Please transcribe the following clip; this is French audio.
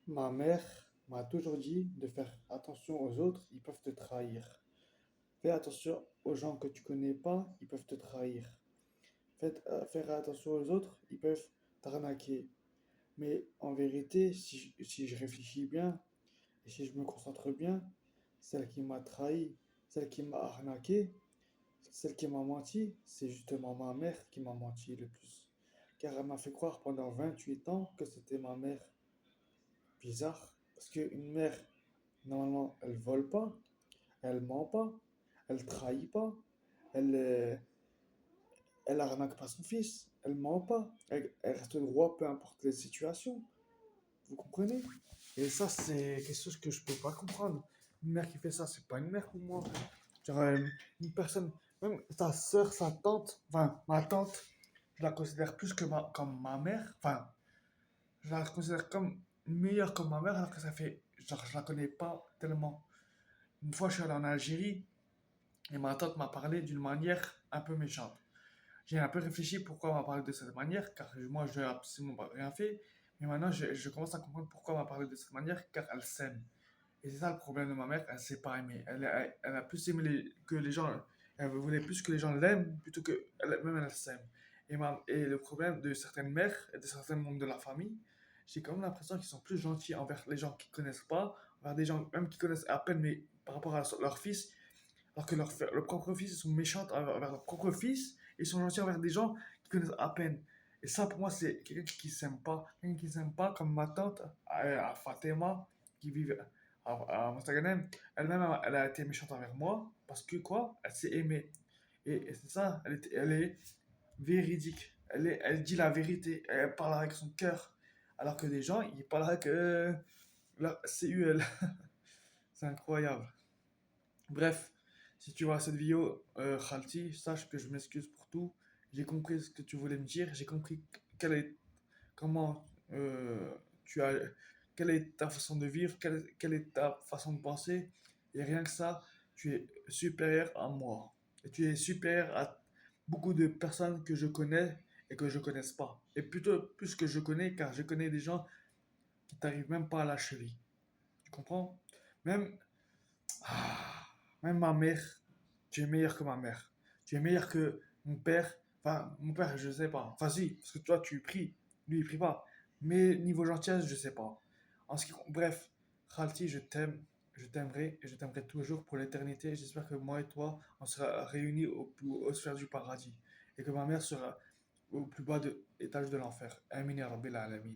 Ma mère m'a toujours dit de faire attention aux autres, ils peuvent te trahir. Fais attention aux gens que tu connais pas, ils peuvent te trahir. Faire attention aux autres, ils peuvent t'arnaquer. Mais en vérité, si je réfléchis bien et si je me concentre bien, celle qui m'a trahi, celle qui m'a arnaqué, celle qui m'a menti, c'est justement ma mère qui m'a menti le plus. Car elle m'a fait croire pendant 28 ans que c'était ma mère. Bizarre, parce qu'une mère, normalement, elle vole pas, elle ment pas, elle trahit pas, elle, elle arnaque pas son fils, elle ment pas, elle reste droit peu importe les situations. Vous comprenez? Et ça, c'est quelque chose que je peux pas comprendre. Une mère qui fait ça, c'est pas une mère pour moi. Genre, une personne, même sa soeur, sa tante, enfin, ma tante, je la considère plus comme ma mère. Enfin, je la considère comme meilleure que ma mère, alors que ça fait, genre, je la connais pas tellement. Une fois, je suis allé en Algérie et ma tante m'a parlé d'une manière un peu méchante. J'ai un peu réfléchi pourquoi elle m'a parlé de cette manière, car moi, je n'ai absolument rien fait. Mais maintenant, je commence à comprendre pourquoi elle m'a parlé de cette manière, car elle s'aime. Et c'est ça le problème de ma mère, elle ne s'est pas aimée. Elle a plus aimé que les gens, elle voulait plus que les gens l'aiment plutôt que elle-même elle s'aime. Et le problème de certaines mères et de certains membres de la famille, j'ai quand même l'impression qu'ils sont plus gentils envers les gens qui connaissent pas, envers des gens même qui connaissent à peine, mais par rapport à leur fils, alors que leur propre fils, ils sont méchants envers leur propre fils, et ils sont gentils envers des gens qui connaissent à peine. Et ça, pour moi, c'est quelqu'un qui s'aime pas. Quelqu'un qui s'aime pas, comme ma tante, à Fatima, qui vit à Mostaganem. Elle-même, elle a été méchante envers moi, parce que quoi? Elle s'est aimée. Et c'est ça, elle est véridique. Elle dit la vérité. Elle parle avec son cœur. Alors que des gens, ils parlent avec la CUL. C'est incroyable. Bref, si tu vois cette vidéo, Khalti, sache que je m'excuse pour tout. J'ai compris ce que tu voulais me dire. J'ai compris quelle est, comment tu as, quelle est ta façon de vivre, quelle est ta façon de penser. Et rien que ça, tu es supérieur à moi. Et tu es supérieur à beaucoup de personnes que je connais et que je connaisse pas. Et plutôt plus que je connais, car je connais des gens qui t'arrivent même pas à la cheville. Tu comprends? Même Même ma mère, tu es meilleur que ma mère. Tu es meilleur que mon père. Enfin, mon père, je sais pas. Enfin, si, parce que toi, tu pries. Lui, il prie pas. Mais niveau gentillesse, je sais pas. Bref, Khalti, je t'aime. Je t'aimerai et je t'aimerai toujours pour l'éternité. J'espère que moi et toi, on sera réunis au plus haut sphère du paradis. Et que ma mère sera au plus bas étage de l'enfer. Amin ya Rabbil alamin.